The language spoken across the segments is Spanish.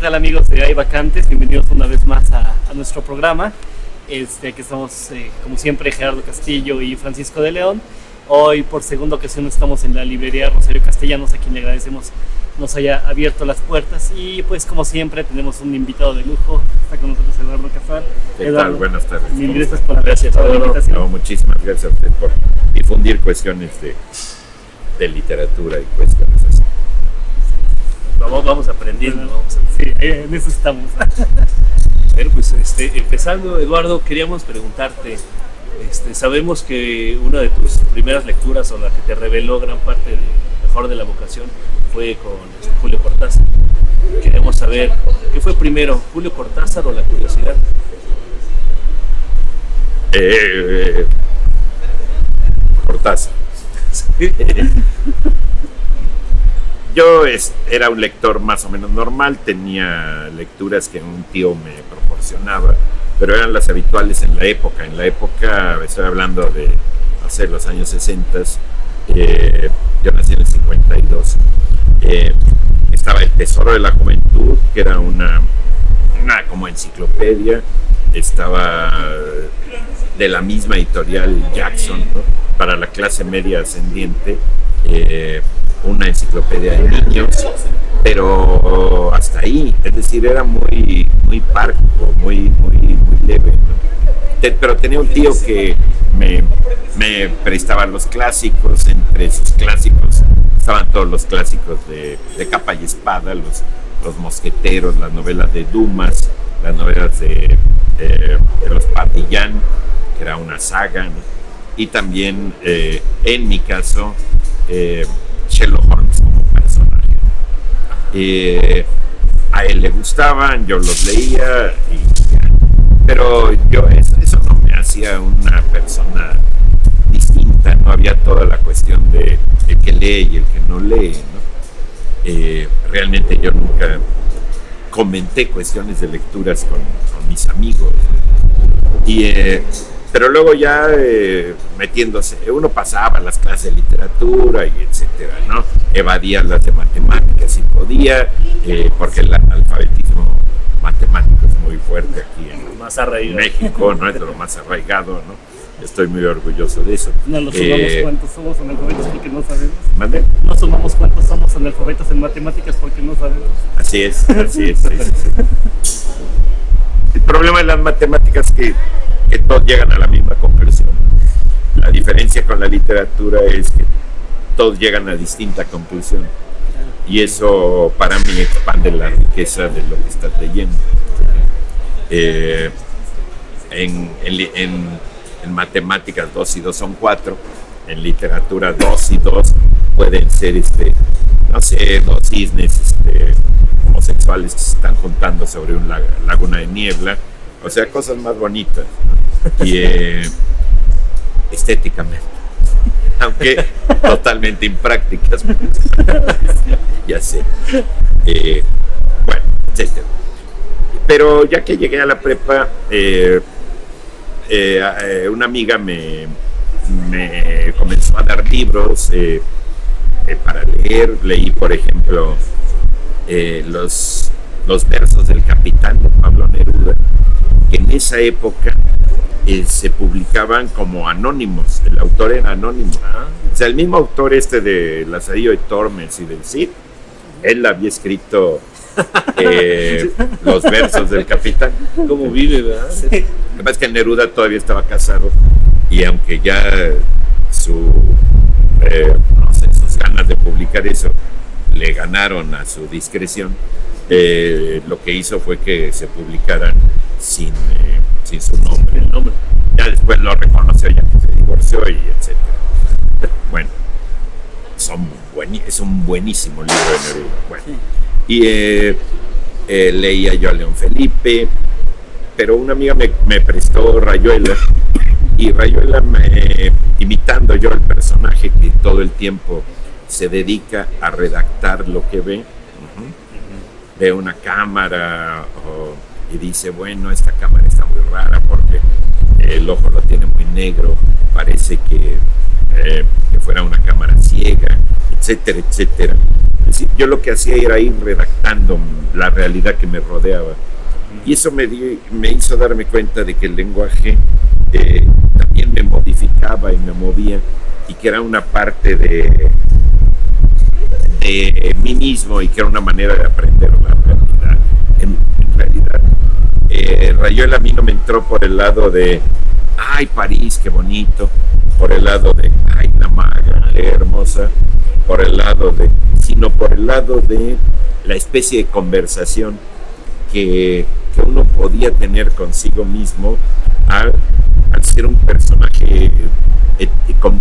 tal amigos de Hay Vacantes? Bienvenidos una vez más a nuestro programa. Aquí estamos, como siempre, Gerardo Castillo y Francisco de León. Hoy, por segunda ocasión, estamos en la librería Rosario Castellanos, a quien le agradecemos nos haya abierto las puertas. Y pues, como siempre, tenemos un invitado de lujo. Está con nosotros Eduardo Casal. ¿Qué Eduardo, tal? Buenas tardes. Mil gracias por la invitación. No, muchísimas gracias a usted por difundir cuestiones de literatura y cuestiones así. Vamos aprendiendo. Sí, en eso estamos. Pero pues, empezando, Eduardo, queríamos preguntarte, sabemos que una de tus primeras lecturas o la que te reveló gran parte mejor de la vocación fue con Julio Cortázar. Queremos saber, ¿qué fue primero, Julio Cortázar o la curiosidad? Cortázar. Yo era un lector más o menos normal, tenía lecturas que un tío me proporcionaba, pero eran las habituales en la época. En la época, estoy hablando de, no sé, los años 60, yo nací en el 52, estaba El Tesoro de la Juventud, que era una como enciclopedia, estaba de la misma editorial Jackson, ¿no? Para la clase media ascendiente, una enciclopedia de niños, pero hasta ahí, es decir, era muy parco, muy leve, ¿no? Pero tenía un tío que me prestaba los clásicos. Entre sus clásicos estaban todos los clásicos de capa y espada, los mosqueteros, las novelas de Dumas, las novelas de los Patillán, que era una saga, ¿no? Y también, en mi caso, Sherlock Holmes como personaje. A él le gustaban, yo los leía, pero eso no me hacía una persona distinta, no había toda la cuestión de el que lee y el que no lee, ¿no? Realmente yo nunca comenté cuestiones de lecturas con mis amigos, ¿no? Pero luego ya metiéndose, uno pasaba las clases de literatura y etcétera, ¿no? Evadía las de matemáticas si podía, porque el analfabetismo matemático es muy fuerte aquí en México, ¿no? Es de lo más arraigado, ¿no? Estoy muy orgulloso de eso. No lo sumamos cuántos somos analfabetos porque no sabemos. ¿Mande? No sumamos cuántos somos analfabetos en matemáticas porque no sabemos. Así es, sí. El problema de las matemáticas es que todos llegan a la misma conclusión. La diferencia con la literatura es que todos llegan a distinta conclusión. Y eso para mí expande la riqueza de lo que estás leyendo. En matemáticas 2 y 2 son 4. En literatura 2 y 2 pueden ser, no sé, dos cisnes homosexuales que se están juntando sobre una laguna de niebla. O sea, cosas más bonitas, ¿no? Y estéticamente, aunque totalmente imprácticas, ya sé. Bueno, etcétera. Pero ya que llegué a la prepa, una amiga me comenzó a dar libros para leer. Leí, por ejemplo, los versos del Capitán de Pablo Neruda, que en esa época se publicaban como anónimos. El autor era anónimo. O sea, el mismo autor de Lazarillo de Tormes y del Cid, él había escrito los versos del Capitán. ¿Cómo vive, verdad? Lo que pasa es que Neruda todavía estaba casado, y aunque ya sus ganas de publicar eso le ganaron a su discreción, lo que hizo fue que se publicaran sin su nombre. El nombre. Ya después lo reconoció, ya que se divorció y etcétera. Bueno, es un buenísimo libro de Neruda. Bueno, y leía yo a León Felipe, pero una amiga me prestó Rayuela, y Rayuela, imitando yo el personaje que todo el tiempo se dedica a redactar lo que ve, ve una cámara y dice, bueno, esta cámara está muy rara porque el ojo lo tiene muy negro, parece que fuera una cámara ciega, etcétera, etcétera. decir, yo lo que hacía era ir redactando la realidad que me rodeaba. Y eso me hizo darme cuenta de que el lenguaje también me modificaba y me movía, y que era una parte de mí mismo, y que era una manera de aprender la realidad. En realidad, Rayuela a mí no me entró por el lado de ay, París, qué bonito, por el lado de ay, la maga, qué hermosa, sino por el lado de la especie de conversación que uno podía tener consigo mismo al ser un personaje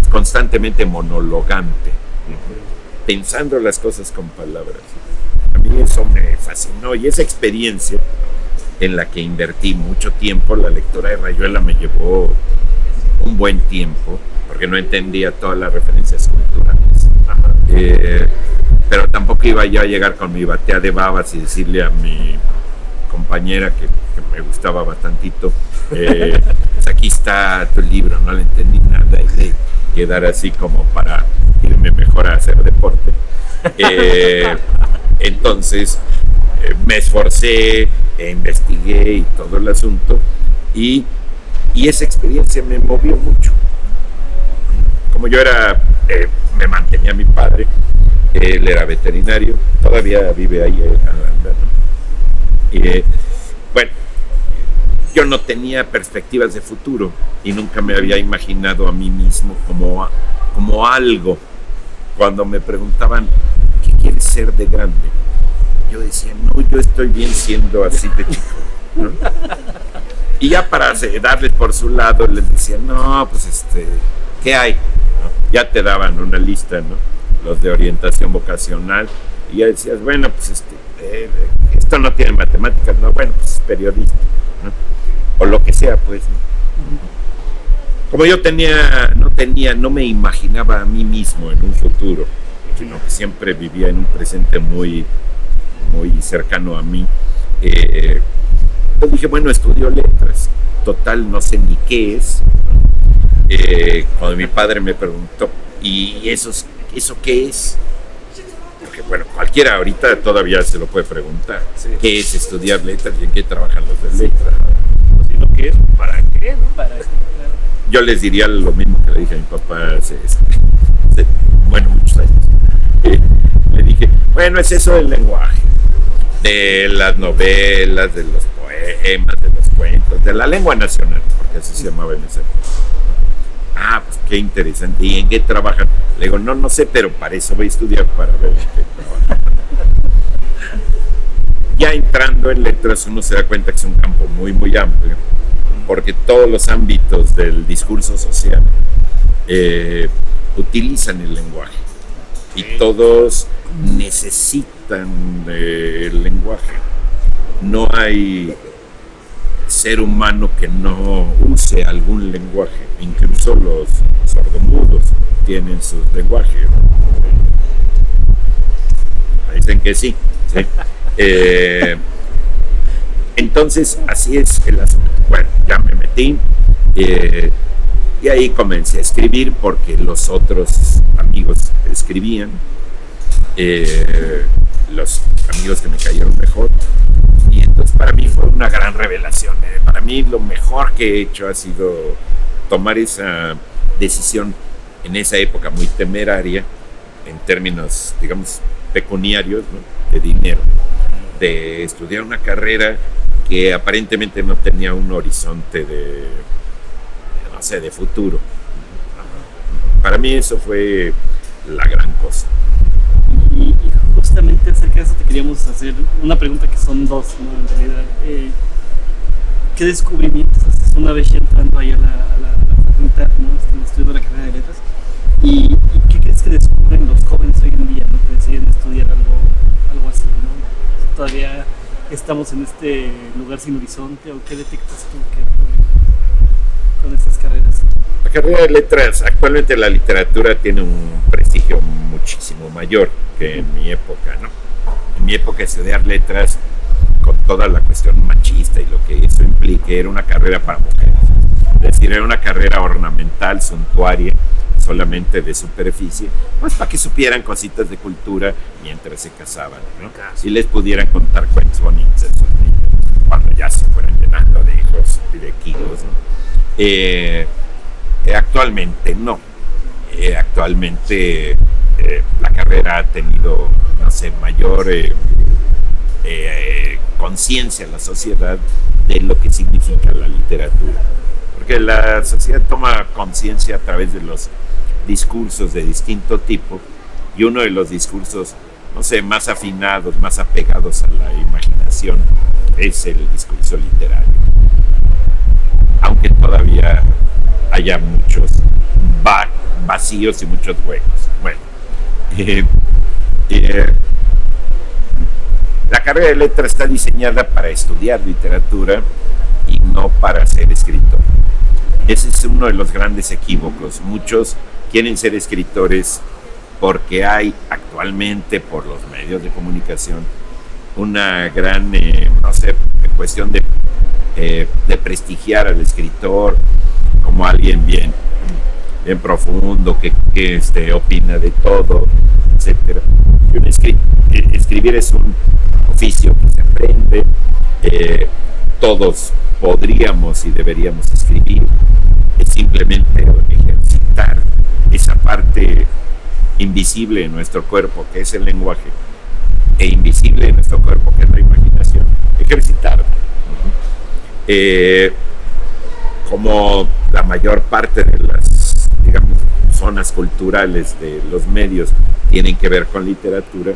constantemente monologante, pensando las cosas con palabras. A mí eso me fascinó, y esa experiencia en la que invertí mucho tiempo, la lectura de Rayuela me llevó un buen tiempo, porque no entendía todas las referencias culturales. Pero tampoco iba yo a llegar con mi batea de babas y decirle a mi compañera que me gustaba bastantito, pues aquí está tu libro, no le entendí nada, y de quedar así como para irme mejor a hacer deporte. Entonces me esforcé, investigué y todo el asunto, y esa experiencia me movió mucho. Como yo me mantenía mi padre, él era veterinario, todavía vive ahí en Holanda, ¿no? Bueno, yo no tenía perspectivas de futuro y nunca me había imaginado a mí mismo como algo. Cuando me preguntaban ¿qué quieres ser de grande?, yo decía, no, yo estoy bien siendo así de chico, ¿no? Y ya para darles por su lado les decía, no, pues ¿qué hay? ¿No? Ya te daban una lista, ¿no? Los de orientación vocacional, y ya decías, bueno, pues esto no tiene matemáticas, no, bueno, pues es periodista, ¿no? O lo que sea, pues, ¿no? Como yo no me imaginaba a mí mismo en un futuro, sino que siempre vivía en un presente muy, muy cercano a mí. Yo dije, bueno, estudio letras, total, no sé ni qué es. Cuando mi padre me preguntó, ¿y eso qué es? Porque bueno, cualquiera ahorita todavía se lo puede preguntar, sí. ¿Qué es estudiar letras y en qué trabajan los de letras? Sino que es, ¿para qué? ¿No? Yo les diría lo mismo que le dije a mi papá hace muchos años. Le dije, bueno, es eso del lenguaje, de las novelas, de los poemas, de los cuentos, de la lengua nacional, porque así se llamaba en ese época. Ah, pues qué interesante. ¿Y en qué trabajan? Le digo, no sé, pero para eso voy a estudiar, para ver en qué trabajan. Ya entrando en letras uno se da cuenta que es un campo muy, muy amplio, porque todos los ámbitos del discurso social utilizan el lenguaje, y todos necesitan el lenguaje. No hay ser humano que no use algún lenguaje, incluso los sordomudos tienen sus lenguajes. Dicen que sí. Entonces, así es el asunto. Bueno, ya me metí, y ahí comencé a escribir porque los otros amigos escribían, los amigos que me cayeron mejor. Y entonces para mí fue una gran revelación. Para mí lo mejor que he hecho ha sido tomar esa decisión en esa época muy temeraria, en términos, digamos, pecuniarios, ¿no? De dinero, de estudiar una carrera que aparentemente no tenía un horizonte de futuro. Para mí eso fue la gran cosa. Y justamente acerca de eso te queríamos hacer una pregunta, que son dos, ¿no? En realidad, ¿qué descubrimientos haces una vez ya entrando ahí a la facultad, ¿no? Estudiando la carrera de letras? ¿Y qué crees que descubren los jóvenes hoy en día, ¿no? Que deciden estudiar algo así, ¿no? ¿Todavía estamos en este lugar sin horizonte, o qué detectas tú con estas carreras? La carrera de letras, actualmente la literatura tiene un prestigio muchísimo mayor que en mi época, ¿no? En mi época estudiar letras, con toda la cuestión machista y lo que eso implique, era una carrera para mujeres. Es decir, era una carrera ornamental, suntuaria, solamente de superficie, pues para que supieran cositas de cultura mientras se casaban, ¿no? Y les pudieran contar cuentos bonitos a esos niños cuando ya se fueran llenando de hijos y de kilos, ¿no? Actualmente no. Actualmente la carrera ha tenido, no sé, mayor conciencia en la sociedad de lo que significa la literatura. Porque la sociedad toma conciencia a través de los discursos de distinto tipo, y uno de los discursos, no sé, más afinados, más apegados a la imaginación es el discurso literario. Aunque todavía haya muchos vacíos y muchos huecos. Bueno, la carrera de letras está diseñada para estudiar literatura y no para ser escritor. Ese es uno de los grandes equívocos. Muchos quieren ser escritores porque hay actualmente, por los medios de comunicación, una gran, no sé, cuestión de prestigiar al escritor como alguien bien profundo, que opina de todo, etc. Escribir es un oficio que se aprende. Todos podríamos y deberíamos escribir. Es simplemente ejercitar esa parte invisible en nuestro cuerpo, que es el lenguaje, e invisible en nuestro cuerpo, que es la imaginación. Ejercitar. Como la mayor parte de las, digamos, zonas culturales de los medios tienen que ver con literatura,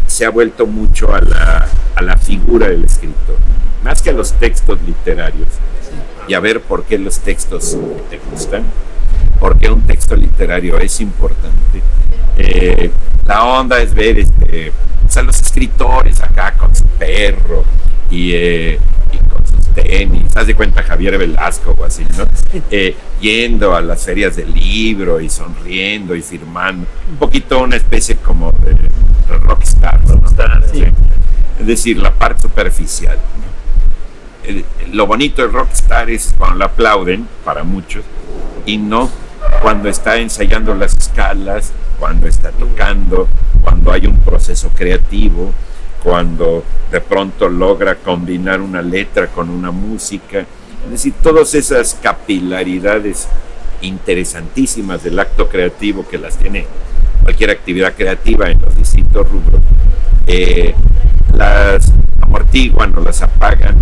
se ha vuelto mucho a la figura del escritor, más que a los textos literarios. Y a ver por qué los textos te gustan, por qué un texto literario es importante. La onda es ver a los escritores acá con su perro y con sus tenis, haz de cuenta Javier Velasco o así, ¿no? Yendo a las ferias del libro y sonriendo y firmando, un poquito una especie como de rockstar, ¿no? Sí. Es decir, la parte superficial, ¿no? Lo bonito del rockstar es cuando lo aplauden, para muchos, y no cuando está ensayando las escalas, cuando está tocando, cuando hay un proceso creativo, cuando de pronto logra combinar una letra con una música. Es decir, todas esas capilaridades interesantísimas del acto creativo, que las tiene cualquier actividad creativa en los distintos rubros, las amortiguan o las apagan,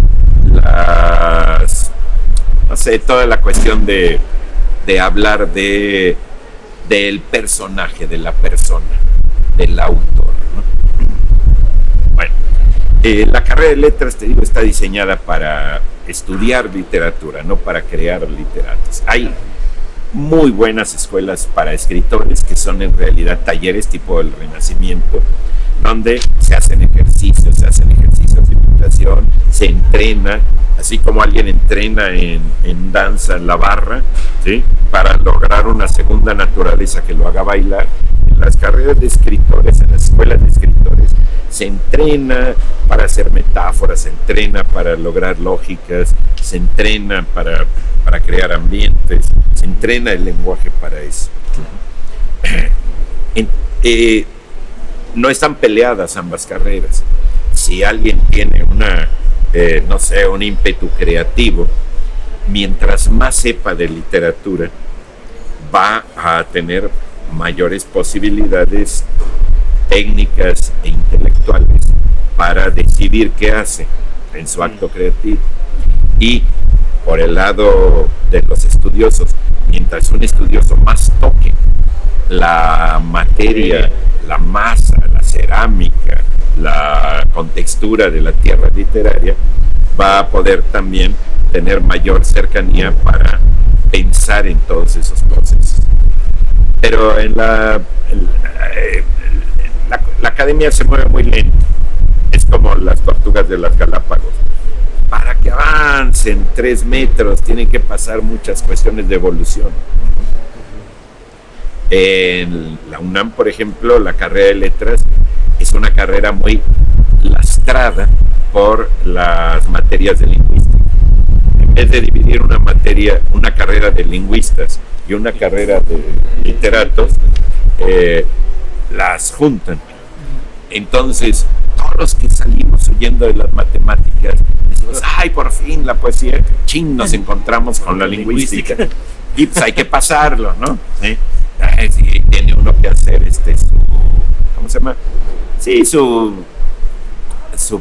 no sé, toda la cuestión de hablar del personaje, de la persona, del autor, ¿no? Bueno, la carrera de letras, te digo, está diseñada para estudiar literatura, no para crear literatos. Hay muy buenas escuelas para escritores que son en realidad talleres tipo el Renacimiento, donde se hacen ejercicios de imitación, se entrena, así como alguien entrena en danza en la barra, ¿sí?, para lograr una segunda naturaleza que lo haga bailar. En las carreras de escritores, en las escuelas de escritores, se entrena para hacer metáforas, se entrena para lograr lógicas, se entrena para crear ambientes, se entrena el lenguaje para eso. No están peleadas ambas carreras. Si alguien tiene un ímpetu creativo, mientras más sepa de literatura, va a tener mayores posibilidades técnicas e intelectuales para decidir qué hace en su acto creativo. Y por el lado de los estudiosos, mientras un estudioso más toque la materia, la masa, la cerámica, la contextura de la tierra literaria, va a poder también tener mayor cercanía para pensar en todos esos procesos. Pero la academia se mueve muy lento. Es como las tortugas de las Galápagos. Para que avancen 3 metros tienen que pasar muchas cuestiones de evolución. En la UNAM, por ejemplo, la carrera de letras es una carrera muy lastrada por las materias de lingüística. En vez de dividir una carrera de lingüistas y una carrera de literatos, las juntan. Entonces, todos los que salimos huyendo de las matemáticas, decimos, ay, por fin la poesía, nos encontramos con la lingüística. Y pues hay que pasarlo, ¿no? ¿Sí? Sí, tiene uno que hacer ¿cómo se llama? Sí, su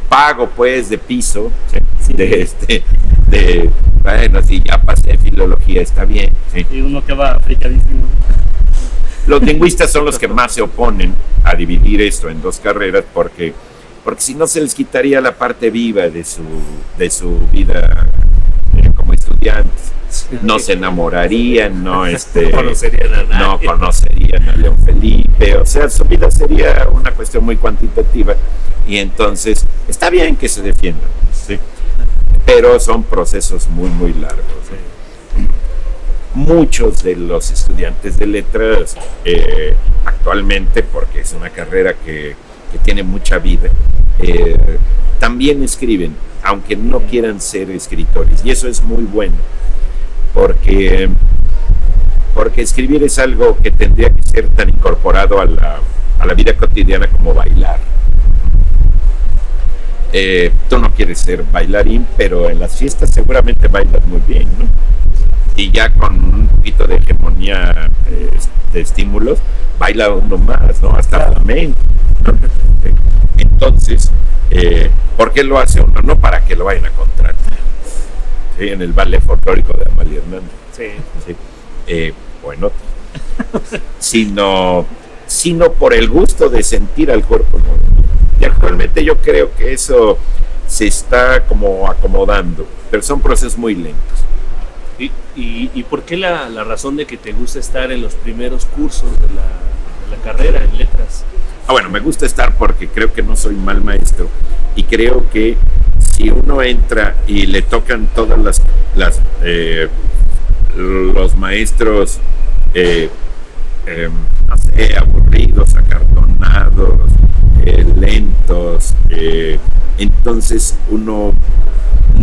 pago, pues, de piso, ¿sí? Bueno, si ya pasé filología, está bien. ¿Sí? Y uno que va fricadísimo. Los lingüistas son los que más se oponen a dividir esto en dos carreras porque si no se les quitaría la parte viva de su vida como estudiantes. No se enamorarían, no conocerían a nadie. No conocerían a León Felipe, o sea, su vida sería una cuestión muy cuantitativa y entonces está bien que se defiendan, ¿sí? Pero son procesos muy, muy largos. ¿sí? Muchos de los estudiantes de letras actualmente, porque es una carrera que tiene mucha vida, también escriben, aunque no quieran ser escritores, y eso es muy bueno, porque escribir es algo que tendría que ser tan incorporado a la vida cotidiana como bailar. Tú no quieres ser bailarín, pero en las fiestas seguramente bailas muy bien, ¿no? Y ya con un poquito de hegemonía de estímulos, baila uno más, ¿no? Hasta flamenco, ¿no? Entonces, ¿por qué lo hace uno? No para que lo vayan a contratar, ¿sí? En el ballet folclórico de Amalia Hernández. Sí. ¿Sí? Bueno, sino por el gusto de sentir al cuerpo, ¿no? Y actualmente yo creo que eso se está como acomodando, pero son procesos muy lentos. ¿Y por qué la razón de que te gusta estar en los primeros cursos de la carrera en letras? Bueno, me gusta estar porque creo que no soy mal maestro y creo que si uno entra y le tocan todas los maestros no sé, aburridos, acartonados, lentos, entonces uno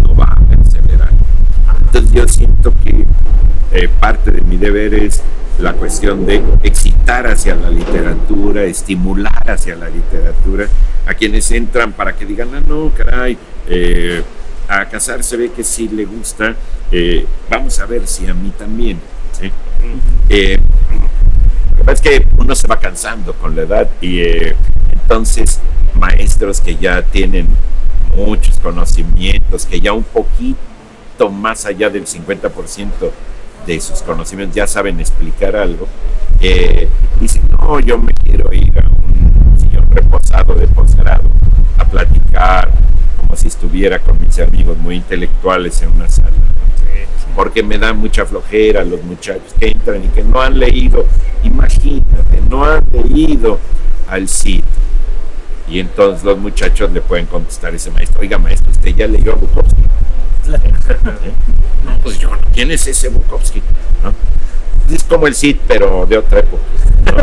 no va a perseverar. Entonces yo siento que parte de mi deber es la cuestión de excitar hacia la literatura, estimular hacia la literatura a quienes entran para que digan, no, caray, a Casar se ve que sí le gusta, vamos a ver si a mí también, ¿sí? Lo que pasa es que uno se va cansando con la edad y entonces maestros que ya tienen muchos conocimientos, que ya un poquito más allá del 50% de sus conocimientos ya saben explicar algo, dicen, no, yo me quiero ir a un sillón reposado de posgrado a platicar como si estuviera con mis amigos muy intelectuales en una sala, porque me da mucha flojera los muchachos que entran y que no han leído, imagínate, no han leído al Cid. Y entonces los muchachos le pueden contestar a ese maestro, oiga maestro, ¿usted ya leyó a Bukowski? No, pues yo no. ¿Quién es ese Bukowski? ¿No? Es como el Cid, pero de otra época, ¿no?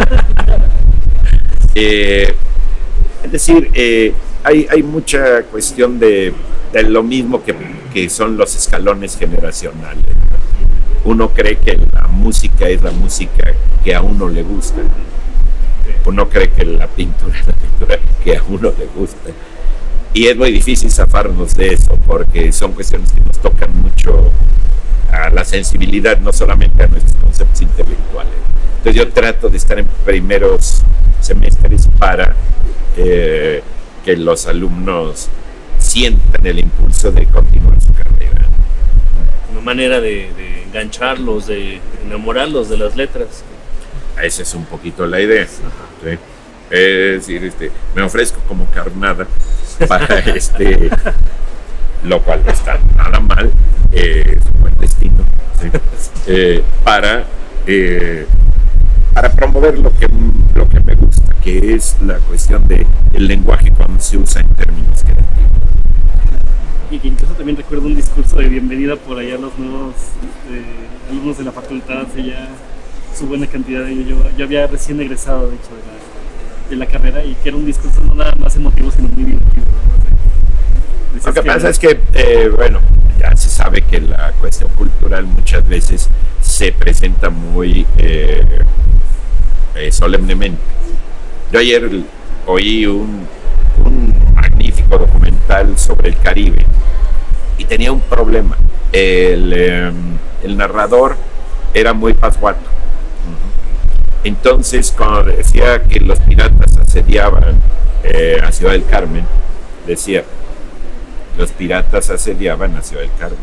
Es decir, hay mucha cuestión de lo mismo que son los escalones generacionales. Uno cree que la música es la música que a uno le gusta. Uno cree que la pintura es la pintura que a uno le gusta. Y es muy difícil zafarnos de eso, porque son cuestiones que nos tocan mucho a la sensibilidad, no solamente a nuestros conceptos intelectuales. Entonces yo trato de estar en primeros semestres para que los alumnos sientan el impulso de continuar su carrera. Una manera de engancharlos, de enamorarlos de las letras. Esa es un poquito la idea. ¿Sí? Es decir, me ofrezco como carnada para lo cual no está nada mal, es un buen destino, ¿sí? Para promover lo que me gusta, que es la cuestión del lenguaje cuando se usa en términos creativos. Y que incluso también recuerdo un discurso de bienvenida por allá a los nuevos alumnos de la facultad, hace ya su buena cantidad de ellos. Yo había recién egresado, de hecho, de la carrera, y que era un discurso no nada más emotivo, sino muy divertido, ¿no? Lo que pasa es que, bueno, ya se sabe que la cuestión cultural muchas veces se presenta muy solemnemente. Yo ayer oí un magnífico documental sobre el Caribe y tenía un problema. El narrador era muy pasguato. Entonces, cuando decía que los piratas asediaban a Ciudad del Carmen, decía, los piratas asediaban a Ciudad del Carmen.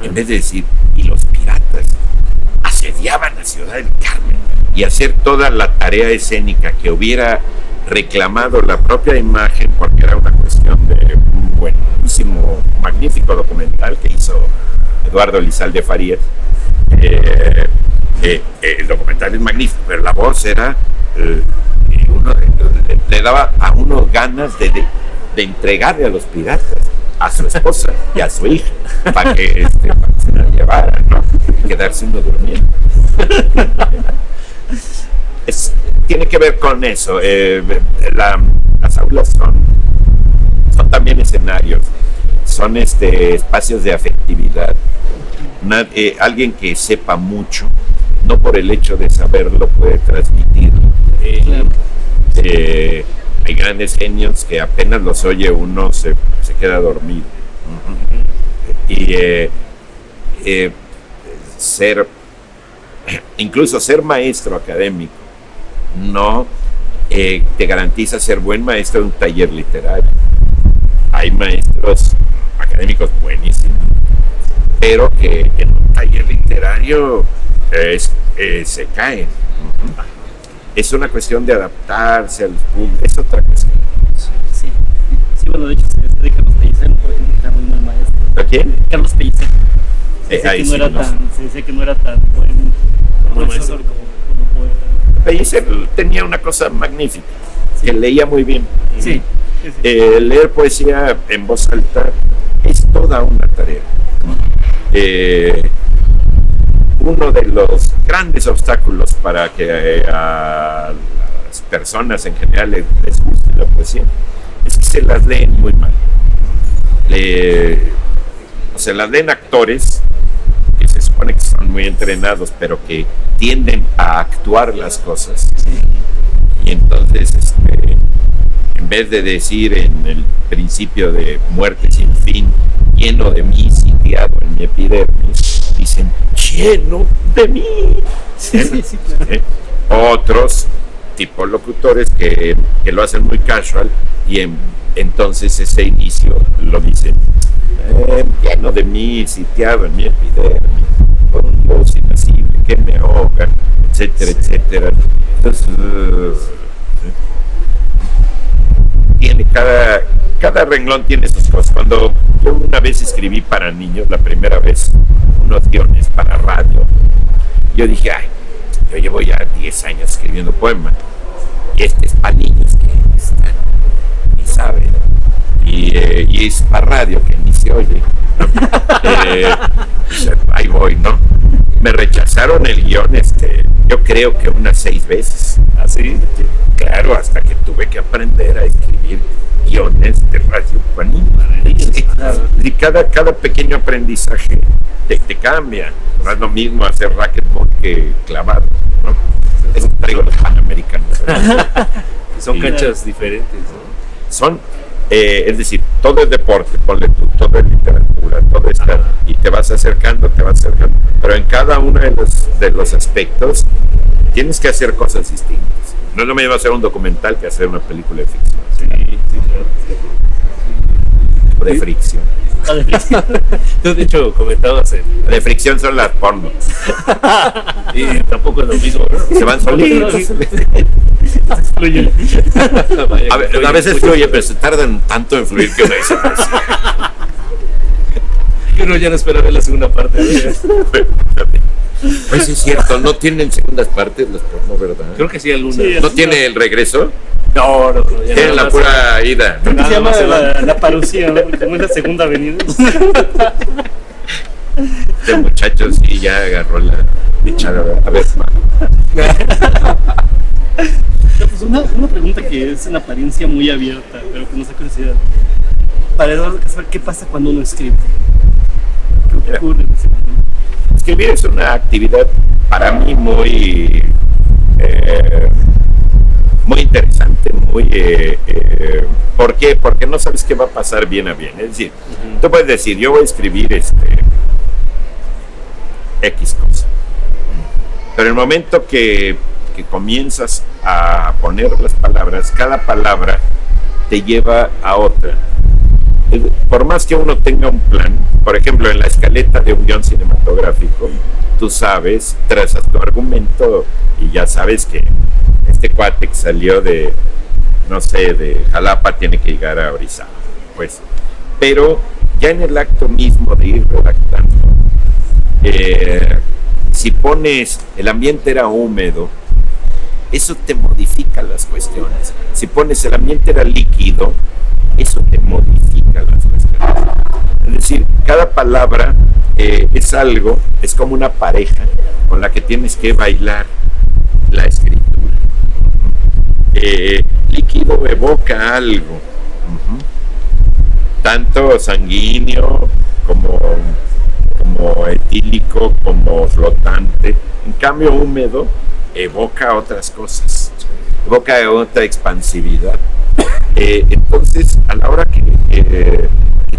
En vez de decir, y los piratas asediaban a Ciudad del Carmen, y hacer toda la tarea escénica que hubiera reclamado la propia imagen, porque era una cuestión de un buenísimo, magnífico documental que hizo Eduardo Lizalde Farías. El documental es magnífico, pero la voz era le daba a uno ganas de entregarle a los piratas a su esposa y a su hija para que se la llevaran, ¿no? Y quedarse uno durmiendo. Tiene que ver con eso. Las aulas son también escenarios, son espacios de afectividad. Alguien que sepa mucho, no por el hecho de saberlo puede transmitirlo. Hay grandes genios que apenas los oye uno se queda dormido. Y incluso ser maestro académico no te garantiza ser buen maestro de un taller literario. Hay maestros académicos buenísimos, pero que en un taller literario se caen. Es una cuestión de adaptarse al público, es otra cuestión. Sí, bueno, de hecho se dice de Carlos Pellicer, por ejemplo, que era muy buen maestro. ¿A quién? Carlos Pellicer. Se decía que no era tan buen profesor como poeta. Pellicer tenía una cosa magnífica, que leía muy bien. Sí. Leer poesía en voz alta es toda una tarea. Uno de los grandes obstáculos para que a las personas en general les guste la poesía es que se las leen muy mal. Se las leen actores que se supone que son muy entrenados, pero que tienden a actuar las cosas. Y entonces, en vez de decir en el principio de Muerte sin fin, lleno de mí, sitiado en mi epidermis, dicen, lleno de mí. Sí, claro. Otros tipo locutores que lo hacen muy casual y entonces ese inicio lo dicen, lleno de mí, sitiado en mi epidermis, por un voz inasible que me ahoga, etcétera, etcétera. Entonces, cada renglón tiene sus cosas. Cuando yo una vez escribí para niños, la primera vez, unos guiones para radio, yo dije, yo llevo ya 10 años escribiendo poemas, y este es para niños que están, ni saben, y es para radio que ni se oye, ¿no? Ahí voy, ¿no? Me rechazaron el guión, yo creo que unas 6 veces. ¿Así? Claro, hasta que tuve que aprender a escribir guiones de radio para niños. Y cada pequeño aprendizaje te cambia. No es lo mismo hacer racquetball que clavado, ¿no? Eso traigo los panamericanos. Son canchas diferentes, ¿no? Son, es decir, todo es deporte, ponle tú, todo es literatura, todo está, y te vas acercando, pero en cada uno de los aspectos tienes que hacer cosas distintas. No es lo mismo hacer un documental que hacer una película de ficción. Sí, claro. O de fricción. Tú de hecho comentabas De fricción son las pornos. y tampoco es lo mismo, ¿no? Se van solitos. A veces fluye, pero se tardan tanto en fluir que uno dice, Uno ya no espera ver la segunda parte. Pues sí es cierto, no tienen segundas partes los porno, ¿verdad? Creo que sí, alguna. Sí, ¿No tiene el regreso? No. Ya Tiene la pura ida. Creo que se llama Nada la parucía, ¿no? Porque como es la segunda avenida. Este muchacho sí ya agarró la bichada. A ver, Pues una pregunta que es en apariencia muy abierta, pero que nos da curiosidad. para Eduardo Casper, ¿qué pasa cuando uno escribe? ¿Qué Mira, ocurre? escribir es una actividad para mí muy interesante, ¿por qué? Porque no sabes qué va a pasar bien a bien. Es decir, tú puedes decir, yo voy a escribir X cosa. Pero el momento que comienzas a poner las palabras, cada palabra te lleva a otra. Por más que uno tenga un plan, por ejemplo, en la escaleta de un guión cinematográfico, tú sabes, trazas tu argumento y ya sabes que este cuate que salió de, no sé, de Jalapa tiene que llegar a Orizaba, pues. Pero ya en el acto mismo de ir redactando, si pones, el ambiente era húmedo, eso te modifica las cuestiones. Si pones, el ambiente era líquido, eso te modifica las cuestiones. Es decir, cada palabra es algo, es como una pareja con la que tienes que bailar la escritura. Líquido evoca algo, tanto sanguíneo como etílico, como flotante. En cambio, húmedo evoca otras cosas, evoca otra expansividad. Entonces, a la hora que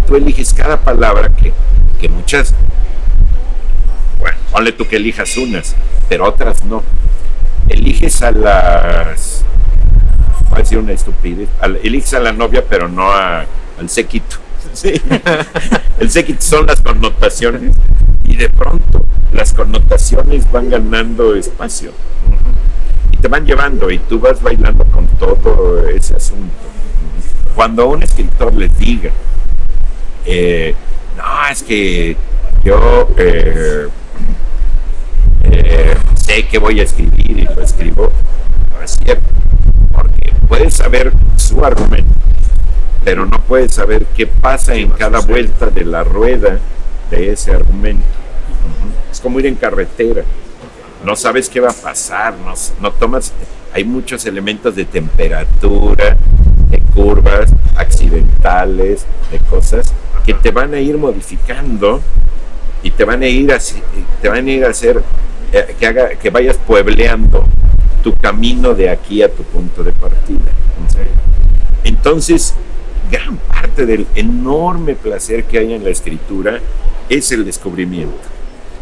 tú eliges cada palabra, que muchas, bueno, ponle tú que elijas unas, pero otras no. Eliges a las, voy a decir una estupidez, eliges a la novia, pero no al séquito. Sí. El séquito son las connotaciones, y de pronto las connotaciones van ganando espacio y te van llevando, y tú vas bailando con todo ese asunto. Cuando un escritor les diga, no, es que yo sé que voy a escribir y lo escribo, no es cierto, porque puedes saber su argumento, pero no puedes saber qué pasa en cada vuelta de la rueda de ese argumento. Es como ir en carretera, no sabes qué va a pasar, no tomas, hay muchos elementos de temperatura, de curvas accidentales, de cosas que te van a ir modificando y te van a ir a hacer que vayas puebleando tu camino de aquí a tu punto de partida. Entonces, gran parte del enorme placer que hay en la escritura es el descubrimiento.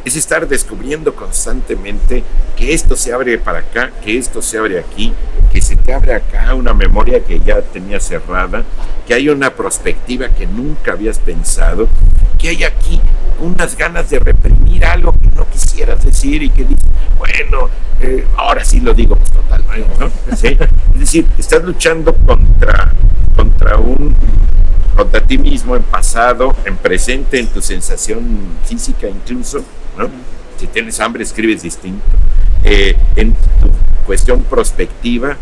Es estar descubriendo constantemente que esto se abre para acá, que esto se abre aquí, que se te abre acá una memoria que ya tenías cerrada, que hay una perspectiva que nunca habías pensado, que hay aquí unas ganas de reprimir algo que no quisieras decir y que dices, bueno, ahora sí lo digo, pues total, ¿no? ¿Sí? Es decir, estás luchando contra ti mismo, en pasado, en presente, en tu sensación física incluso, ¿no? Si tienes hambre, escribes distinto. En tu cuestión prospectiva.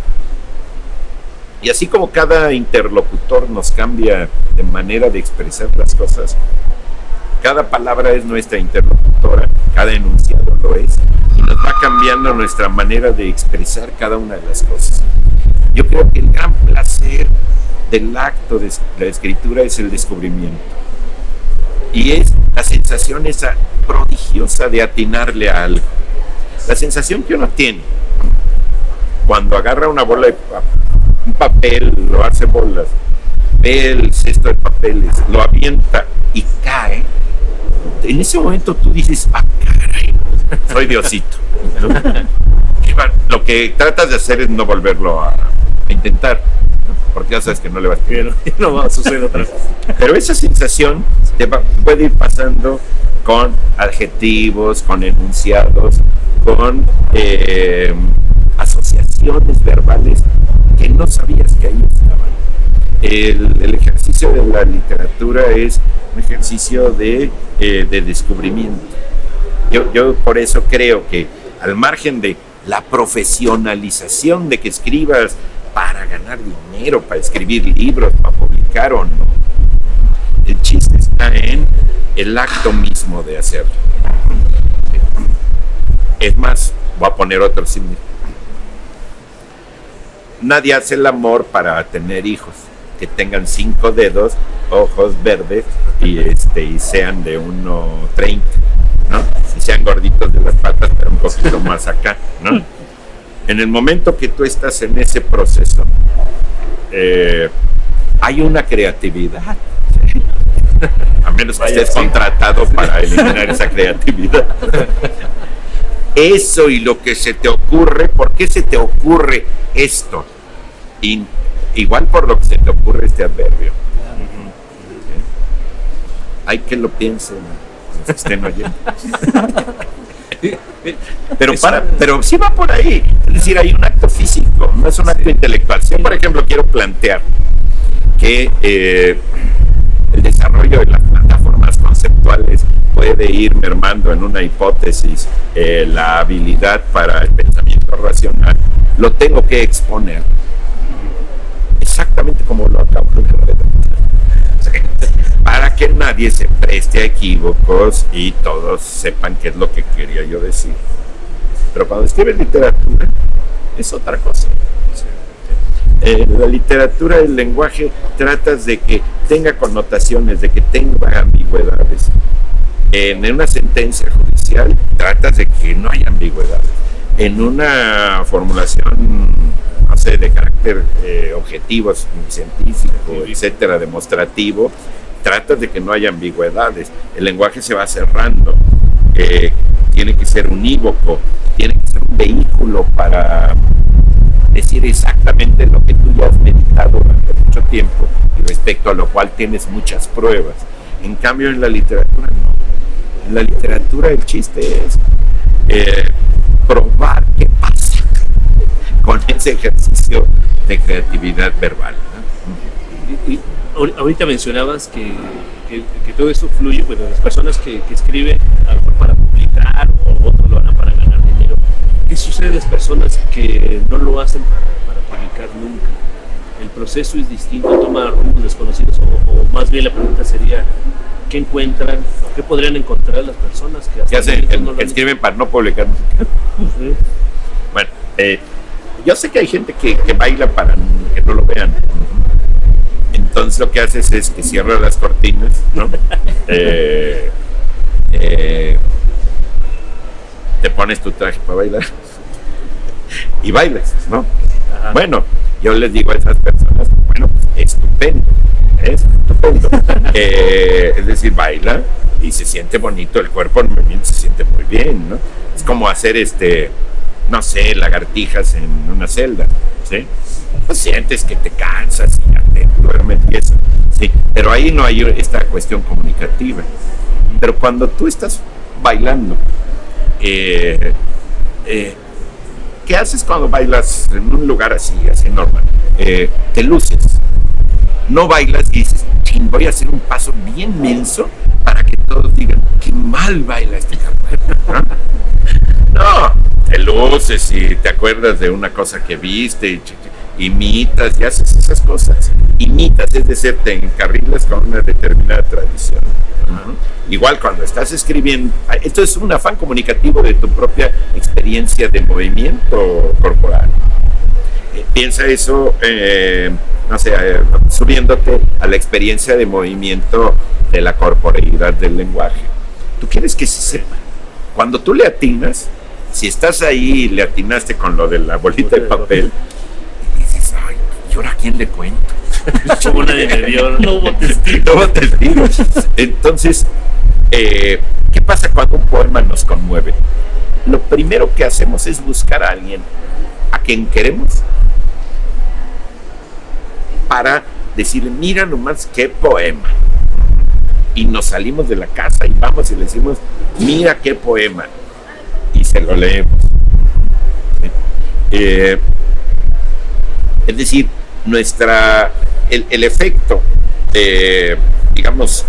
Y así como cada interlocutor nos cambia de manera de expresar las cosas, cada palabra es nuestra interlocutora, cada enunciado lo es, y nos va cambiando nuestra manera de expresar cada una de las cosas. Yo creo que el gran placer del acto de la escritura es el descubrimiento. Y es la sensación esa prodigiosa de atinarle a algo. La sensación que uno tiene cuando agarra una bola de un papel, lo hace bolas, ve el cesto de papeles, lo avienta y cae. En ese momento tú dices, ah, caray, soy Diosito, ¿no? Lo que tratas de hacer es no volverlo a intentar, ¿no? Porque ya sabes que no le va a escribir, no va a suceder otra vez. Pero esa sensación puede ir pasando con adjetivos, con enunciados, con asociaciones verbales que no sabías que ahí estaban. El ejercicio de la literatura es un ejercicio de descubrimiento. Yo por eso creo que, al margen de la profesionalización de que escribas para ganar dinero, para escribir libros, para publicar o no, el chiste está en el acto mismo de hacerlo. Es más, voy a poner otro símil. Nadie hace el amor para tener hijos, que tengan 5 dedos, ojos verdes y sean de 1.30, ¿no? Y sean gorditos de las patas, pero un poquito más acá, ¿no? En el momento que tú estás en ese proceso, hay una creatividad, ¿sí? A menos que estés contratado para eliminar esa creatividad. Eso y lo que se te ocurre, ¿por qué se te ocurre esto? Igual por lo que se te ocurre este adverbio. Hay que lo piensen, los que estén oyendo. Pero sí va por ahí. Es decir, hay un acto físico, no es un acto intelectual. Si, por ejemplo, quiero plantear que el desarrollo de las plataformas conceptuales puede ir mermando en una hipótesis la habilidad para el pensamiento racional, lo tengo que exponer exactamente como lo acabo de redactar, para que nadie se preste a equívocos y todos sepan qué es lo que quería yo decir. Pero cuando escribes literatura es otra cosa. La literatura, el lenguaje, tratas de que tenga connotaciones, de que tenga ambigüedades. En una sentencia judicial tratas de que no haya ambigüedades. En una formulación, no sé, de carácter objetivo, científico, etcétera, demostrativo, tratas de que no haya ambigüedades. El lenguaje se va cerrando, tiene que ser unívoco, tiene que ser un vehículo para decir exactamente lo que tú ya has meditado durante mucho tiempo y respecto a lo cual tienes muchas pruebas. En cambio, en la literatura no. En la literatura el chiste es probar qué pasa con ese ejercicio de creatividad verbal, ¿no? Y ahorita mencionabas que todo esto fluye, bueno, las personas que escriben a lo mejor para publicar o otros lo harán para ganar dinero. ¿Qué sucede a las personas que no lo hacen para publicar nunca? El proceso es distinto, toma rumbos desconocidos, o más bien la pregunta sería, ¿qué encuentran, o qué podrían encontrar las personas que escriben para no publicar nunca? Bueno, yo sé que hay gente que baila para que no lo vean. Entonces lo que haces es que cierras las cortinas, ¿no? Te pones tu traje para bailar y bailas, ¿no? Ajá. Bueno, yo les digo a esas personas, bueno, pues, estupendo. Es decir, baila y se siente bonito, el cuerpo en movimiento se siente muy bien, ¿no? Es como hacer no sé, lagartijas en una celda, ¿sí? Pues sientes que te cansas y ya te duermes y eso, ¿sí? Pero ahí no hay esta cuestión comunicativa. Pero cuando tú estás bailando, ¿qué haces cuando bailas en un lugar así normal? Te luces. No bailas y dices, voy a hacer un paso bien menso para que todos digan, qué mal baila este cabrón. No, te luces y te acuerdas de una cosa que viste, imitas y haces esas cosas. Imitas, es decir, te encarrilas con una determinada tradición. Igual cuando estás escribiendo, esto es un afán comunicativo de tu propia experiencia de movimiento corporal. Piensa eso, no sé, subiéndote a la experiencia de movimiento de la corporeidad del lenguaje. Tú quieres que se sepa. Cuando tú le atinas, si estás ahí y le atinaste con lo de la bolita de papel, y dices, ay, ¿y ahora a quién le cuento? Como nadie me vio, no hubo testigos. Entonces, ¿qué pasa cuando un poema nos conmueve? Lo primero que hacemos es buscar a alguien a quien queremos para decirle, mira nomás qué poema. Y nos salimos de la casa y vamos y le decimos, mira qué poema. Y se lo leemos. Es decir, el efecto, digamos,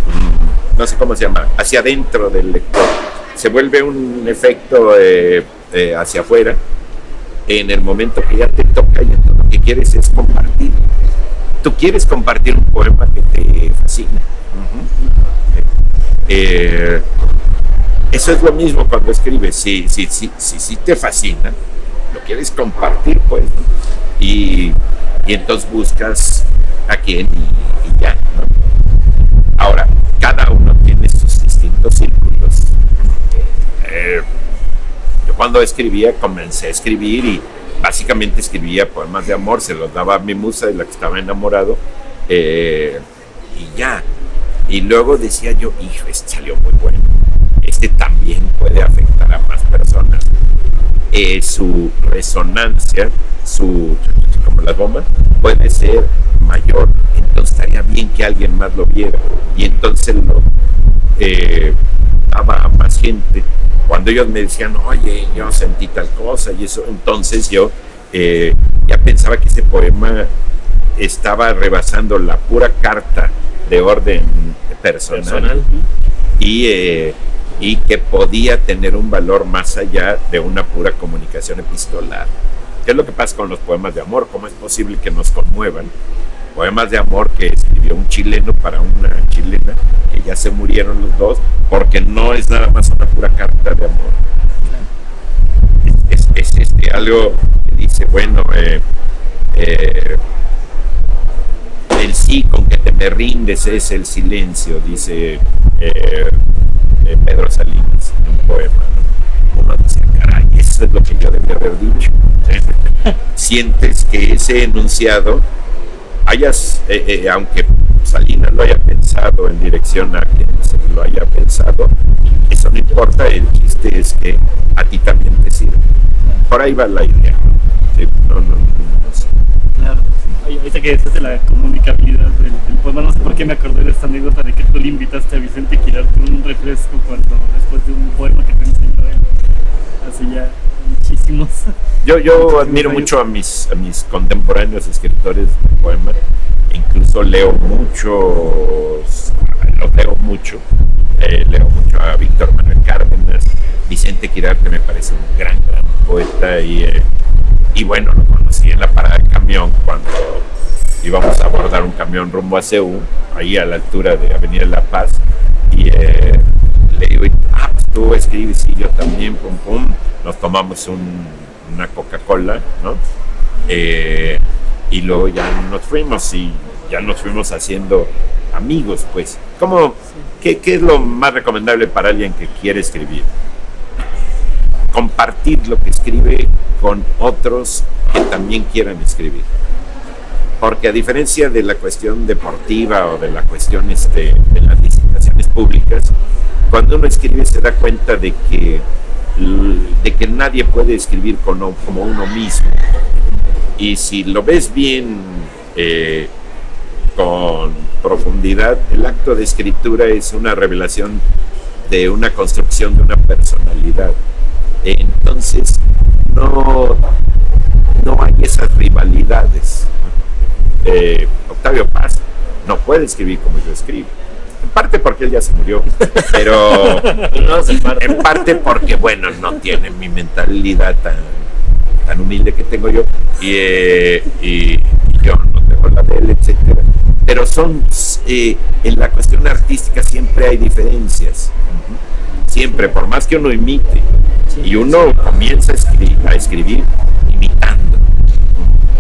no sé cómo se llama, hacia adentro del lector, se vuelve un efecto hacia afuera en el momento que ya te toca, y entonces lo que quieres es compartir. Tú quieres compartir un poema que te fascina. Eso es lo mismo cuando escribes. Si te fascina, lo quieres compartir, pues, y entonces buscas a quién y ya, ¿no? Ahora, cada uno tiene sus distintos círculos. Yo cuando escribía, comencé a escribir y básicamente escribía poemas de amor, se los daba a mi musa de la que estaba enamorado, y ya. Y luego decía yo, hijo, este salió muy bueno, este también puede afectar a más personas. Su resonancia, como las bombas, puede ser mayor, entonces estaría bien que alguien más lo viera, y entonces lo daba a más gente. Cuando ellos me decían, oye, yo sentí tal cosa y eso, entonces yo ya pensaba que ese poema estaba rebasando la pura carta de orden personal. Y que podía tener un valor más allá de una pura comunicación epistolar. ¿Qué es lo que pasa con los poemas de amor? ¿Cómo es posible que nos conmuevan? Poemas de amor que escribió un chileno para una chilena, que ya se murieron los dos, porque no es nada más una pura carta de amor. Es algo que dice, bueno, el sí con que te me rindes es el silencio, dice Pedro Salinas en un poema, ¿no? Uno dice, caray, eso es lo que yo debía haber dicho. Sientes que ese enunciado aunque Salinas lo haya pensado en dirección a quien se lo haya pensado, eso no importa, el chiste es que a ti también te sirve. Por ahí va la idea. Sí, no sé. Claro. Oye, ahorita que dices de la comunicabilidad del poema, no sé por qué me acordé de esta anécdota de que tú le invitaste a Vicente Quirarte un refresco después de un poema que te enseñó él hace ya muchísimos. Yo admiro mucho a mis contemporáneos escritores de poemas, incluso leo mucho a Víctor Manuel Cárdenas. Vicente Quirarte me parece un gran poeta y bueno, lo conocí en la parada del camión cuando íbamos a abordar un camión rumbo a Seúl, ahí a la altura de Avenida La Paz, y le digo, pues tú escribes, y yo también, pum, nos tomamos una Coca-Cola, ¿no? Y luego ya nos fuimos haciendo amigos, pues. ¿Qué es lo más recomendable para alguien que quiere escribir? Compartir lo que escribe con otros que también quieran escribir. Porque a diferencia de la cuestión deportiva o de la cuestión de las licitaciones públicas, cuando uno escribe se da cuenta de que nadie puede escribir como uno mismo. Y si lo ves bien, con profundidad, el acto de escritura es una revelación de una construcción de una personalidad. Entonces no hay esas rivalidades. Octavio Paz no puede escribir como yo escribo, en parte porque él ya se murió, pero en parte porque, bueno, no tiene mi mentalidad tan humilde que tengo yo, y yo no tengo la de él, etcétera. Pero en la cuestión artística siempre hay diferencias, siempre, por más que uno imite, y uno comienza a escribir imitando,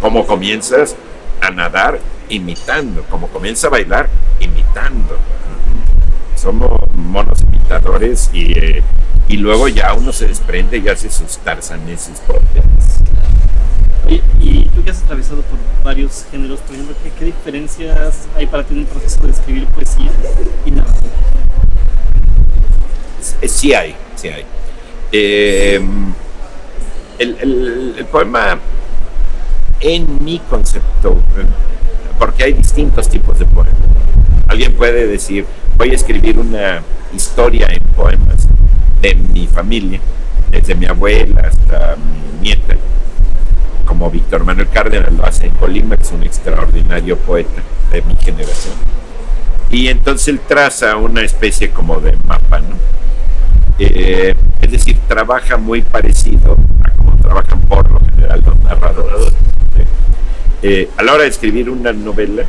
como comienzas a nadar imitando, como comienza a bailar imitando. Somos monos imitadores y luego ya uno se desprende y hace sus tarzaneses propias. Y tú que has atravesado por varios géneros, por ejemplo, ¿qué diferencias hay para ti en el proceso de escribir poesía y narrativa? Sí hay. El poema, en mi concepto, porque hay distintos tipos de poemas. Alguien puede decir, voy a escribir una historia en poemas de mi familia, desde mi abuela hasta mi nieta, como Víctor Manuel Cárdenas lo hace en Colima, que es un extraordinario poeta de mi generación. Y entonces él traza una especie como de mapa, ¿no? Es decir, trabaja muy parecido a como trabajan por lo general los narradores. A la hora de escribir una novela,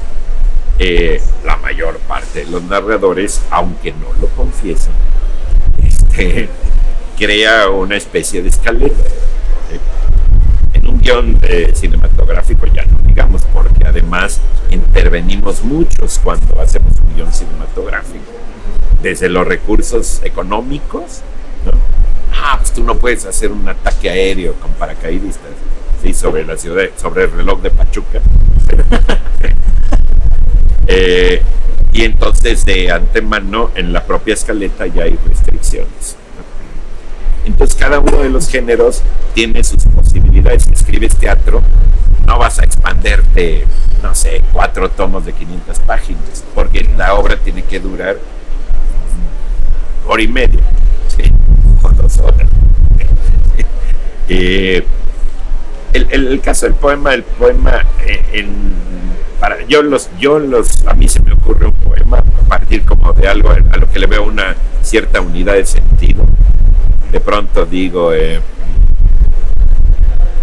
la mayor parte de los narradores, aunque no lo confiesan, crea una especie de escaleta. En un guión cinematográfico ya no digamos, porque además en intervenimos muchos cuando hacemos un guión cinematográfico, desde los recursos económicos, ¿no? Pues tú no puedes hacer un ataque aéreo con paracaidistas, sí, sobre la ciudad, sobre el reloj de Pachuca. Y entonces de antemano en la propia escaleta ya hay restricciones. Entonces cada uno de los géneros tiene sus posibilidades. Si escribes teatro, no vas a expanderte, no sé, 4 tomos de 500 páginas, porque la obra tiene que durar 1.5 horas, ¿sí? O 2 horas. El caso del poema, a mí se me ocurre un poema a partir como de algo a lo que le veo una cierta unidad de sentido. De pronto digo,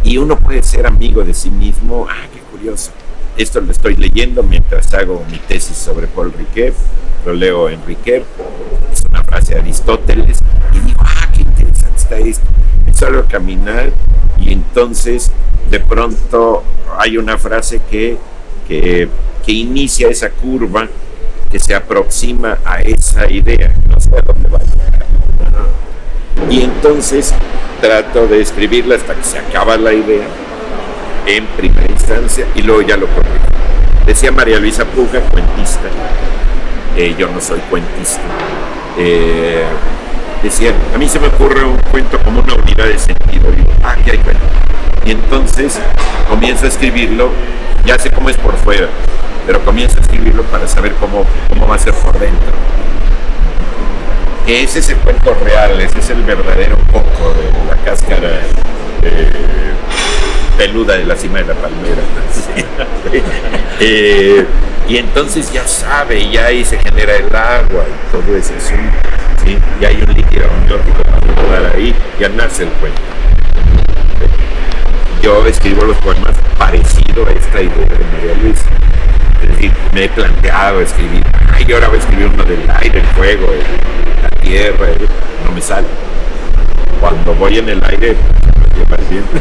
y uno puede ser amigo de sí mismo. Qué curioso. Esto lo estoy leyendo mientras hago mi tesis sobre Paul Ricoeur. Lo leo en Ricoeur. Es una frase de Aristóteles. Y digo, qué interesante está esto. Salgo a caminar y entonces de pronto hay una frase que inicia esa curva, que se aproxima a esa idea. No sé a dónde va a llegar. Y entonces trato de escribirla hasta que se acaba la idea en primera instancia y luego ya lo corrijo. Decía María Luisa Puga, cuentista, yo no soy cuentista, decía, a mí se me ocurre un cuento como una unidad de sentido. Digo, aquí hay cuento. Y entonces comienzo a escribirlo, ya sé cómo es por fuera, pero comienzo a escribirlo para saber cómo va a ser por dentro. Que ese es el cuento real, ese es el verdadero coco de la cáscara peluda de la cima de la palmera. Y entonces ya sabe, ya ahí se genera el agua y todo eso. ¿Sí? Y hay un líquido amniótico para dar ahí, ya nace el cuento. Yo escribo los poemas parecido a esta idea de María Luisa. Es decir, me he planteado escribir, y ahora voy a escribir uno del aire, el fuego, la tierra, no me sale. Cuando voy en el aire, me lleva el viento.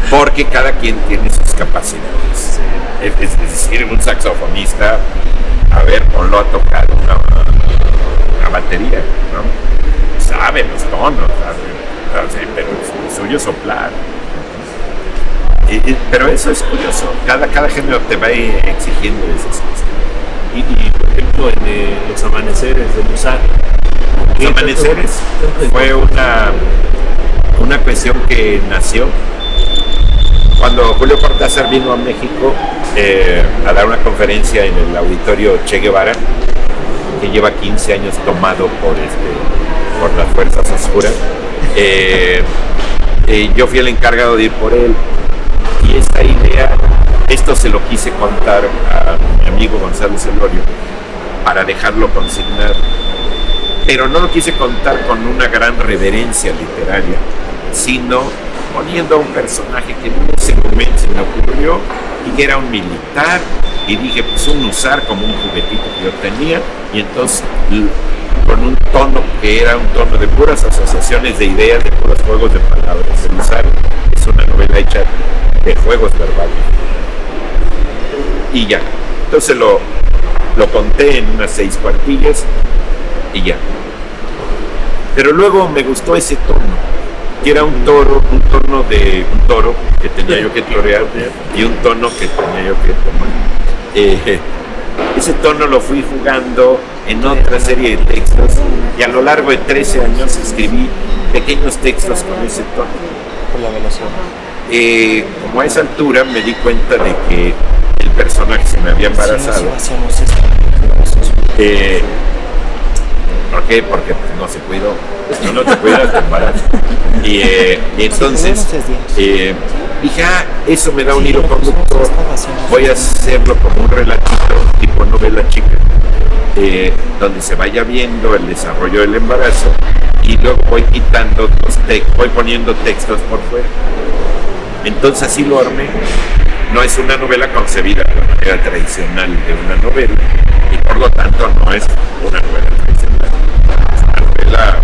Porque cada quien tiene sus capacidades. Es decir, un saxofonista, a ver, ponlo a tocar una batería, ¿no? Sabe los tonos, ¿sabe? Pero lo suyo es soplar. Pero eso es curioso, cada género te va exigiendo esas cosas. Y por ejemplo, en los amaneceres de Musar. Los amaneceres fue una cuestión que nació cuando Julio Cortázar vino a México a dar una conferencia en el auditorio Che Guevara, que lleva 15 años tomado por las fuerzas oscuras. Yo fui el encargado de ir por él. Y esta idea, esto se lo quise contar a mi amigo Gonzalo Celorio para dejarlo consignar, pero no lo quise contar con una gran reverencia literaria, sino poniendo a un personaje que en ese momento se me ocurrió y que era un militar, y dije, pues un usar como un juguetito que yo tenía, y entonces con un tono que era un tono de puras asociaciones de ideas, de puros juegos de palabras. El usar es una novela hecha de juegos verbales. Y ya. Entonces lo conté en unas 6 cuartillas y ya. Pero luego me gustó ese tono, que era un tono que tenía yo que torear y un tono que tenía yo que tomar. Ese tono lo fui jugando en otra serie de textos y a lo largo de 13 años escribí pequeños textos con ese tono. Por la velocidad. Como a esa altura me di cuenta de que el personaje se me había embarazado. ¿Por qué? Porque no se cuidó. No te cuidas, te embarazas. Y entonces dije, eso me da un hilo conductor. Voy a hacerlo como un relatito, tipo novela chica, donde se vaya viendo el desarrollo del embarazo y luego voy quitando voy poniendo textos por fuera. Entonces así lo armé. No es una novela concebida de la manera tradicional de una novela y por lo tanto no es una novela tradicional. Es una novela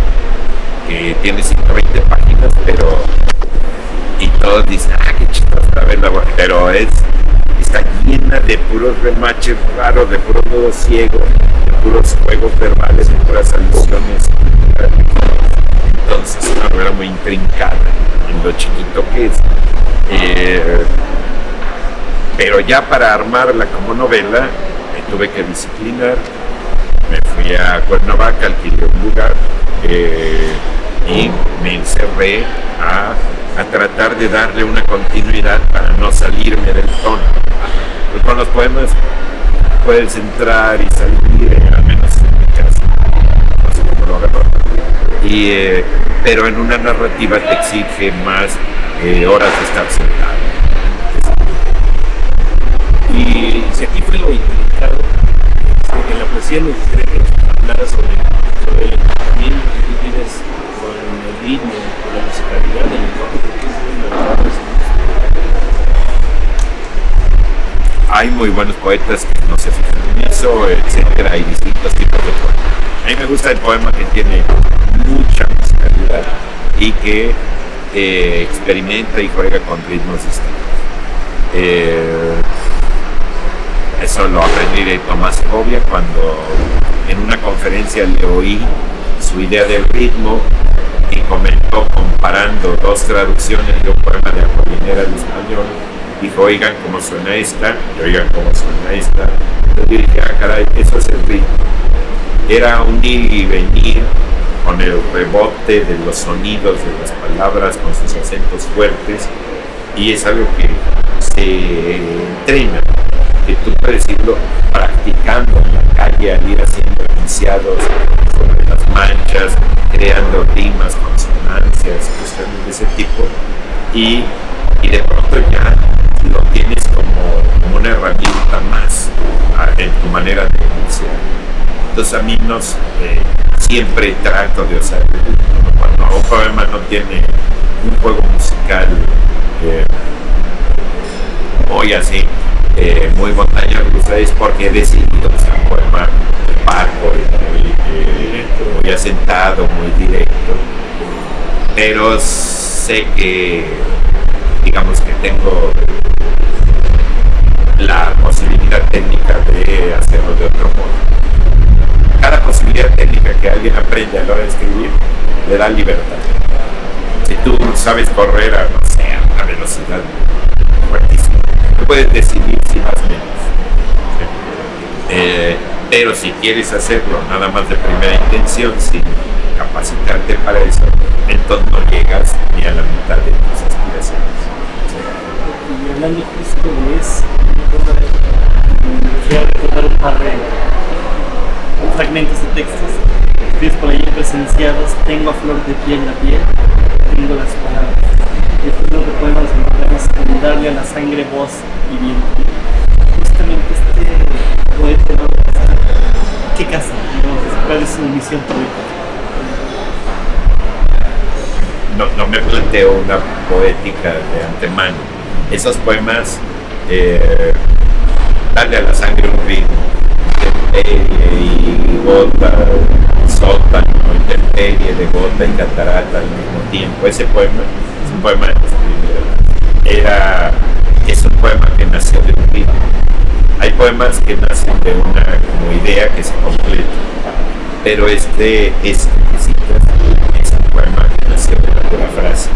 que tiene 120 páginas, y todos dicen, qué chistosa novela, pero está llena llena de puros remaches raros, de puros nudos ciegos, de puros juegos verbales, de puras alusiones. Entonces, una novela muy intrincada en lo chiquito que es. Pero ya para armarla como novela, me tuve que disciplinar. Me fui a Cuernavaca, alquilé un lugar y me encerré a tratar de darle una continuidad para no salirme del tono. Pues con los poemas puedes entrar y salir, al menos en mi caso, no sé cómo lo agarro. Pero en una narrativa te exige más horas de estar sentado. Y si aquí fue lo indicado, en la poesía nos gustaría que nos hablara sobre el entendimiento que tú tienes con el ritmo, con la musicalidad del lenguaje, porque es una Hay muy buenos poetas que no se fijan en eso, etcétera. Hay distintos tipos de poemas. A mí me gusta el poema que tiene mucha musicalidad y que experimenta y juega con ritmos distintos. Eso lo aprendí de Tomás Segovia cuando en una conferencia le oí su idea del ritmo y comentó comparando dos traducciones de un poema de Apolinera al español. Dijo, oigan cómo suena esta y oigan cómo suena esta. Entonces yo dije, caray, eso es el ritmo. Era un ir y venir con el rebote de los sonidos de las palabras, con sus acentos fuertes, y es algo que se entrena, que tú puedes irlo practicando en la calle al ir haciendo enunciados sobre las manchas, creando rimas, consonancias, cuestiones de ese tipo, y de pronto ya lo tienes como una herramienta más en tu manera de enunciar. Entonces a mí siempre trato de usar cuando un poema no tiene un juego musical muy así, muy montaña rusa, es porque he decidido usar un poema parco, muy asentado, muy directo, pero sé que digamos que tengo la posibilidad técnica de hacerlo de otro modo. Cada posibilidad técnica que alguien aprende a la hora de escribir le da libertad. Si tú sabes correr a, no sé, a una velocidad fuertísima, tú puedes decidir si más o menos. ¿Sí? Pero si quieres hacerlo nada más de primera intención, sin capacitarte para eso, entonces no llegas ni a la mitad de tus aspiraciones. Y hablando justo de eso, me gustaría recordar un par de fragmentos de textos. Escribes por ahí presenciados, tengo a flor de piel la piel, tengo las palabras. Y después lo que podemos encontrarnos con darle a la sangre voz y viento. Justamente este poeta, ¿no? ¿Qué casa? ¿No? ¿Cuál es su misión poética? No me planteo una poética de antemano. Esos poemas, darle a la sangre un ritmo, y gota, sótano, intemperie de gota y catarata al mismo tiempo. Ese poema es un poema es un poema que nació de un ritmo. Hay poemas que nacen de una como idea que se completa, pero este que citas es un poema que nació de la pura frase.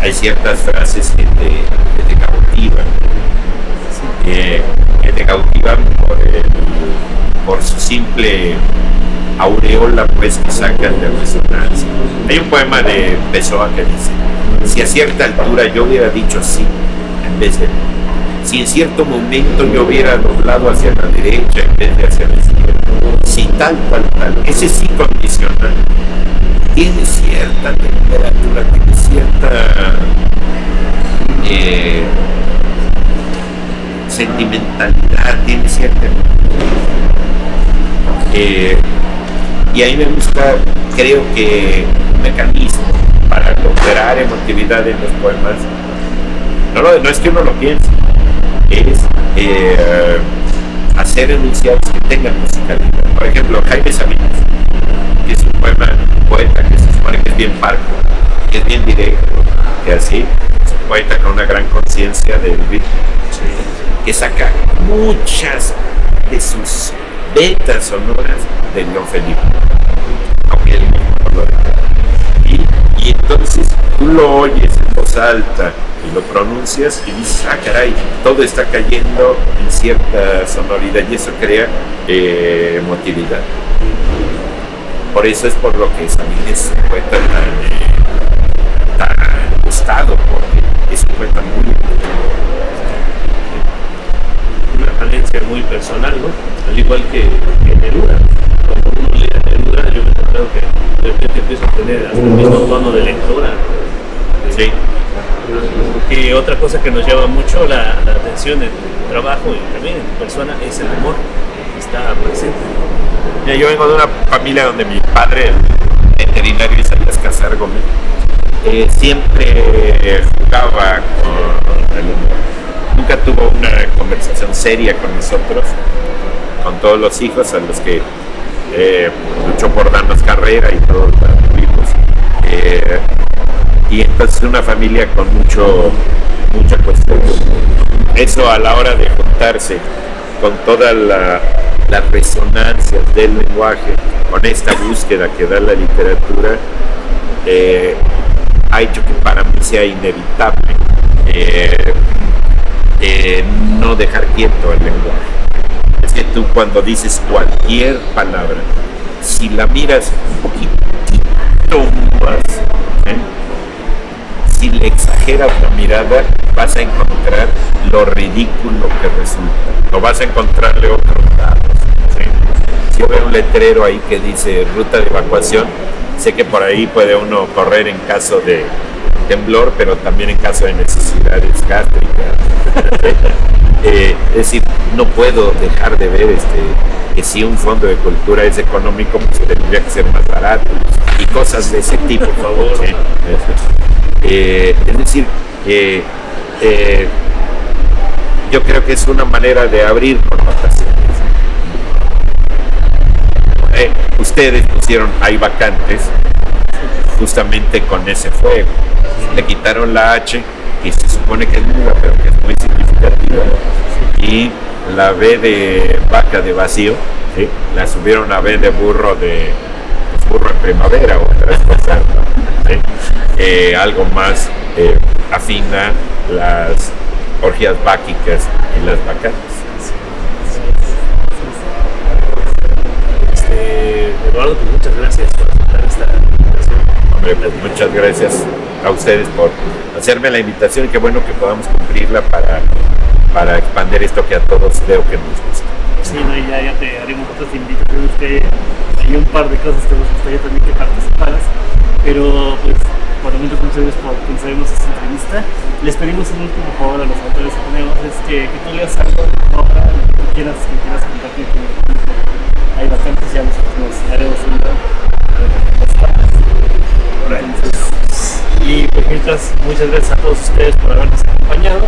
Hay ciertas frases que te cautivan, que te cautivan por su simple aureola, pues, que sacan de resonancia. Hay un poema de Pessoa que dice: si a cierta altura yo hubiera dicho sí en vez de no, si en cierto momento yo hubiera doblado hacia la derecha en vez de hacia la izquierda, si tal, ese sí condicional tiene cierta temperatura, tiene cierta sentimentalidad, tiene cierta y a mí me gusta, creo que un mecanismo para lograr emotividad en los poemas no es que uno lo piense, es hacer enunciados que tengan musicalidad. Por ejemplo, Jaime Sabines, que es un poeta que se supone que es bien parco, que es bien directo, que así es un poeta con una gran conciencia del ritmo, que saca muchas de sus vetas sonoras de León Felipe, aunque él mismo no lo recuerda. Y entonces tú lo oyes en voz alta y lo pronuncias y dices, ah, caray, todo está cayendo en cierta sonoridad y eso crea emotividad. Por eso es por lo que Sabines fue tan gustado, porque es un poeta muy una falencia muy personal, ¿no? Al igual que Neruda. Cuando uno lee a Neruda, yo me he encontrado que de repente empiezo a tener hasta el mismo tono de lectura. Sí. Que otra cosa que nos llama mucho la atención en tu trabajo y también en tu persona es el humor que está presente. Mira, yo vengo de una familia donde mi padre, el veterinario Isaías Casar Gómez, siempre jugaba con el humor. Nunca tuvo una conversación seria con nosotros, con todos los hijos a los que luchó por darnos carrera y todos la tuvimos. Y entonces una familia con mucha cuestión. Eso a la hora de juntarse con todas las resonancias del lenguaje, con esta búsqueda que da la literatura, ha hecho que para mí sea inevitable no dejar quieto el lenguaje. Es que tú cuando dices cualquier palabra, si la miras un poquitito más, si le exageras la mirada, vas a encontrar lo ridículo que resulta. No vas a encontrarle otros datos. ¿Sí? Si yo veo un letrero ahí que dice ruta de evacuación, sé que por ahí puede uno correr en caso de temblor, pero también en caso de necesidades gástricas. Es decir, no puedo dejar de ver que si un fondo de cultura es económico, pues tendría que ser más barato y cosas de ese tipo, por favor. ¿Sí? Es decir, yo creo que es una manera de abrir connotaciones. Ustedes pusieron Hay Vacantes justamente con ese fuego. Le quitaron la H, que se supone que es muda, pero que es muy significativa, y la B de vaca de vacío, ¿sí? La subieron a B de burro burro en primavera o otras cosas, ¿no? ¿Sí? Algo más afina las orgías báquicas y las vacantes. Eduardo, pues muchas gracias por aceptar esta invitación. Hombre, pues muchas gracias a ustedes por hacerme la invitación y qué bueno que podamos cumplirla para expandir esto que a todos veo que nos gusta. Sí, no, y ya te haremos otras invitaciones, que hay un par de cosas que nos gustaría también que participaras, pero pues por lo menos muchas gracias por concedernos esta entrevista. Les pedimos un último favor a los autores que tenemos, es que tú leas algo ahora que quieras compartir con el público. Hay bastantes, ya nosotros nos haremos una y pues mientras, muchas gracias a todos ustedes por habernos acompañado.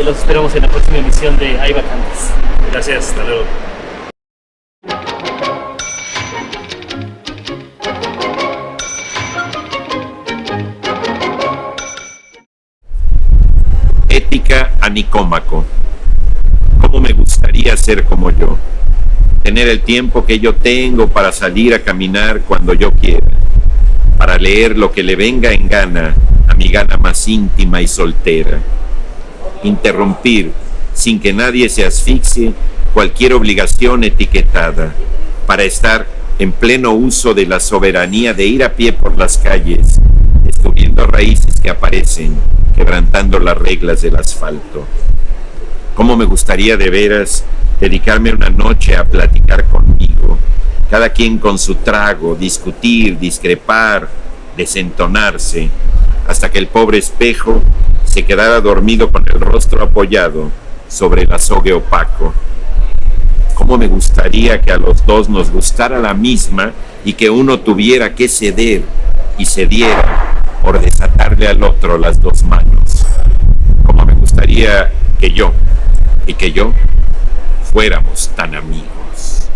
Los esperamos en la próxima emisión de Hay Vacantes. Gracias, hasta luego. Ética a Nicómaco. ¿Cómo me gustaría ser como yo? Tener el tiempo que yo tengo para salir a caminar cuando yo quiera, para leer lo que le venga en gana a mi gana más íntima y soltera. Interrumpir, sin que nadie se asfixie, cualquier obligación etiquetada, para estar en pleno uso de la soberanía de ir a pie por las calles, descubriendo raíces que aparecen, quebrantando las reglas del asfalto. ¿Cómo me gustaría de veras dedicarme una noche a platicar conmigo, cada quien con su trago, discutir, discrepar, desentonarse, hasta que el pobre espejo se quedara dormido con el rostro apoyado sobre el azogue opaco? ¿Cómo me gustaría que a los dos nos gustara la misma y que uno tuviera que ceder y cediera por desatarle al otro las dos manos? ¿Cómo me gustaría que yo fuéramos tan amigos?